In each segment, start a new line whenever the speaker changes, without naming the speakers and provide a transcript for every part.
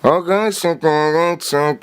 Okay, so things. That's your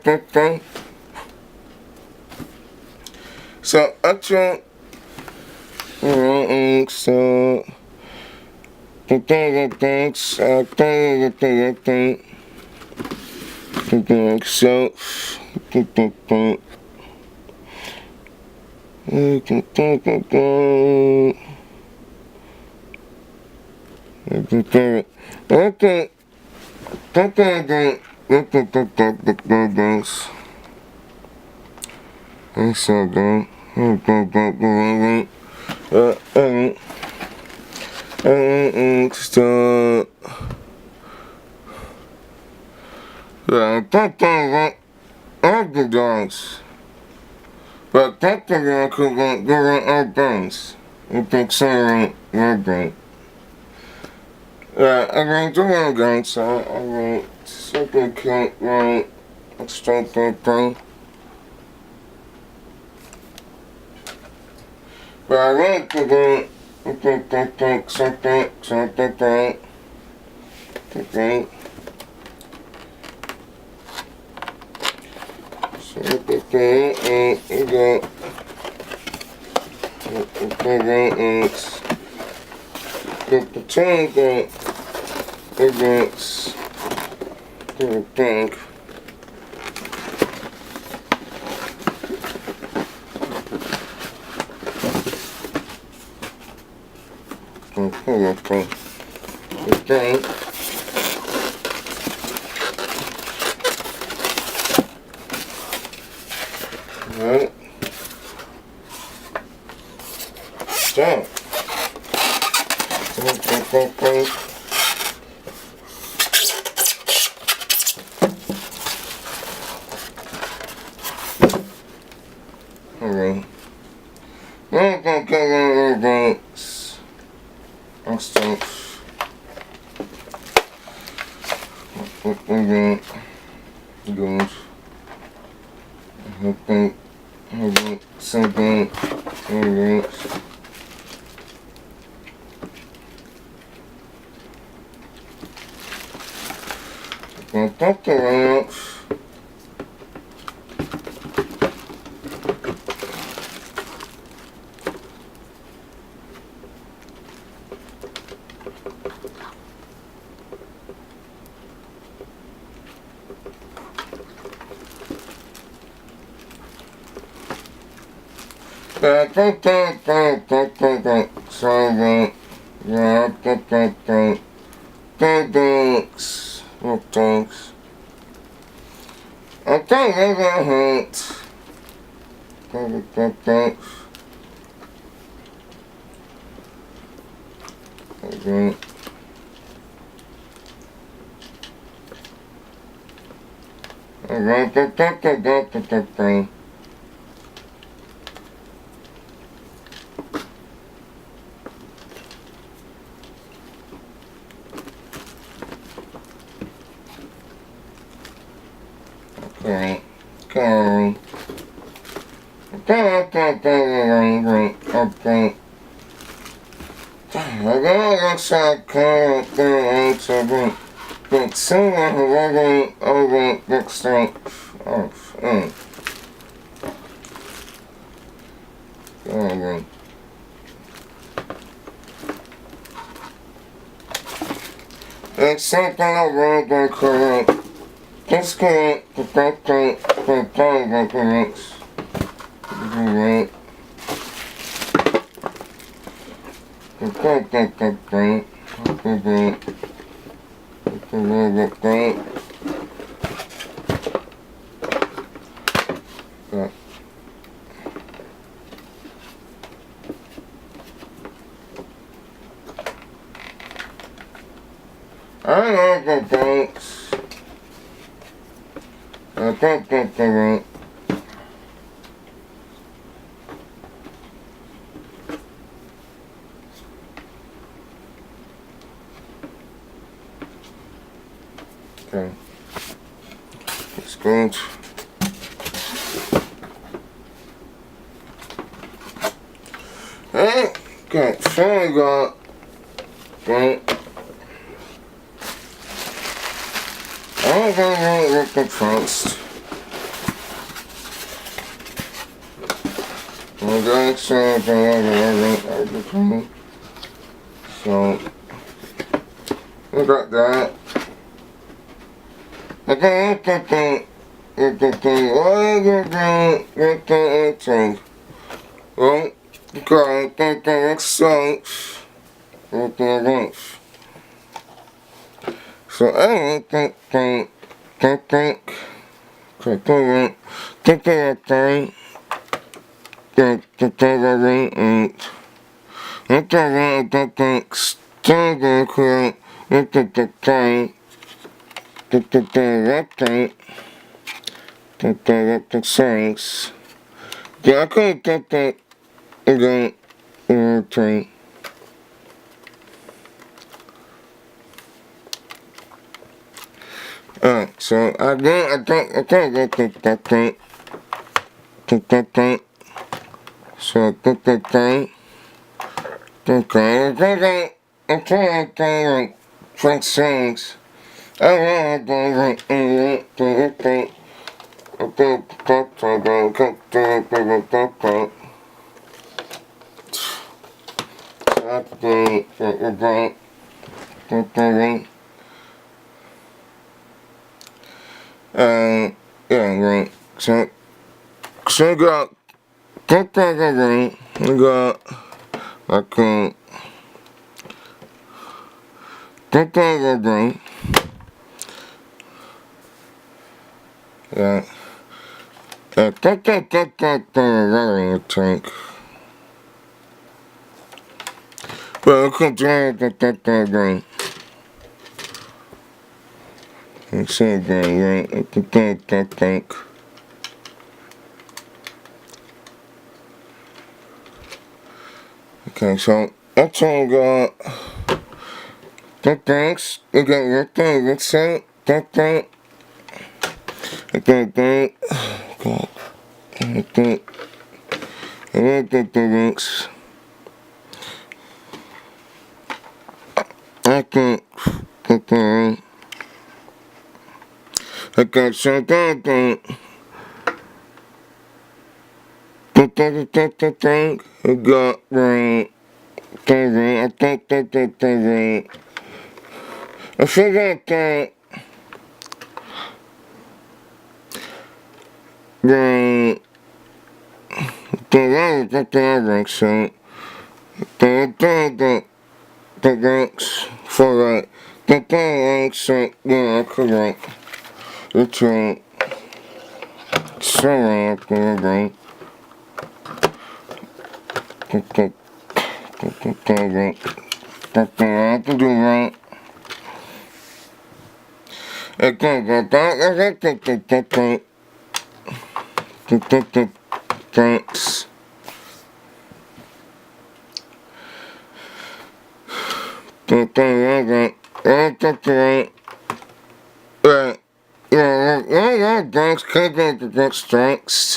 right thing. So actually, so things, so the dogs. But technically I could go out guns. If they accelerate your gun. Yeah, I mean, do one gun, so I mean, something can't right, extract that thing. But I like to do something, the change that against the bank. Okay. Right. Stop. Alright. I'm gonna get rid of this and stuff. Good. Okay. Something. Alright. Got the lamps. Thanks. I think I got hurt. Thanks. Okay. Okay. Okay. I got but soon I have over next time off. It's something I want to correct. Disconnect the backpack for power corrects. Right. I love the banks. I think the okay. It's good. Okay, so we got right. I'm gonna look the first. We're going to so we got that. Okay, well, okay, next song. So I think songs. Yeah, I couldn't think that again. Alright, so I think so like French songs. I yeah, right. So we got like yeah. Tank. Well, I could do that. It's so good, right? Tank. Okay, so that's all we got. Thanks. We got your thing. Let's say that. Okay. God. Okay. Thanks. Okay. Okay, so that. We got right. I think that. I forgot that. The other so the links for the links yeah correct. It's so correct. I can do that. Thanks. Thanks. Thanks.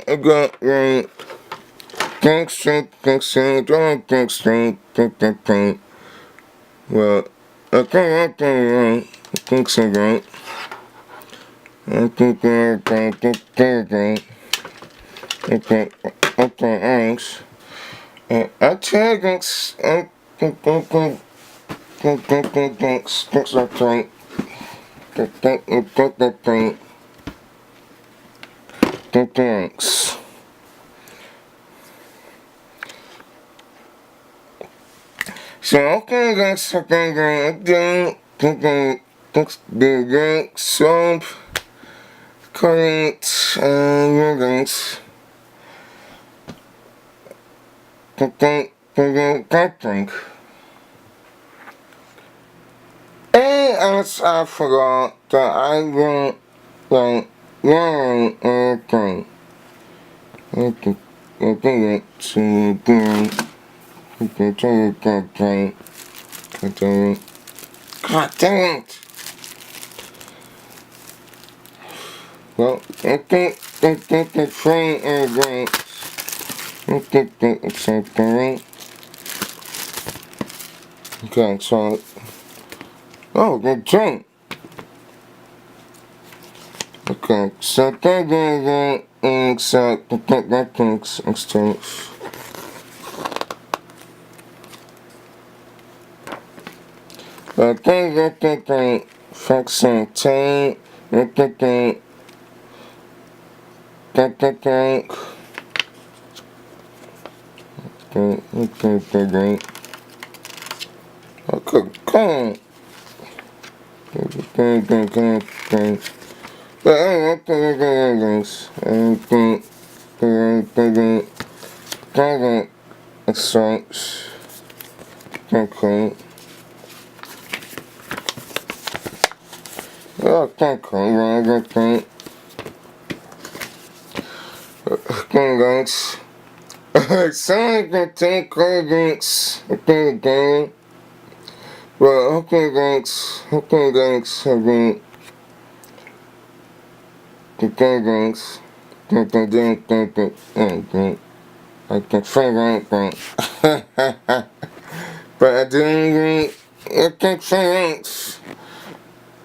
I got right. Thanks. Well, I think so, right? I think thanks. I tell thanks. Thanks, thanks. So okay guys, the soap, current, guys, drink. And as I forgot that I want like learn everything. Okay, okay, to do. God dang it! Well, I think the train is I think it's okay. Okay, so oh, good train. Okay, so that so that thing's extra. I think that fixing tank. I think that okay, come on. But I think this. I think that extracts. Okay. Oh, okay, okay. Okay, guys. Sorry for take comments. Okay, gang. Well, okay, guys. Okay, guys. Okay, guys. I can figure out that. But I didn't I can figure out.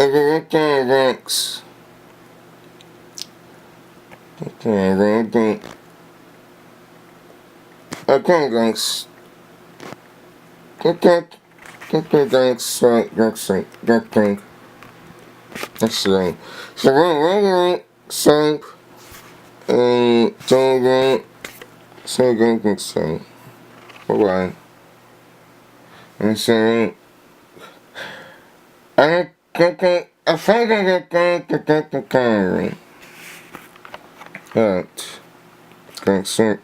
Okay, guys. Okay, guys. Okay, guys. That's thing. That's right. So we're so so good, so alright. And so I think I got the car. But, so,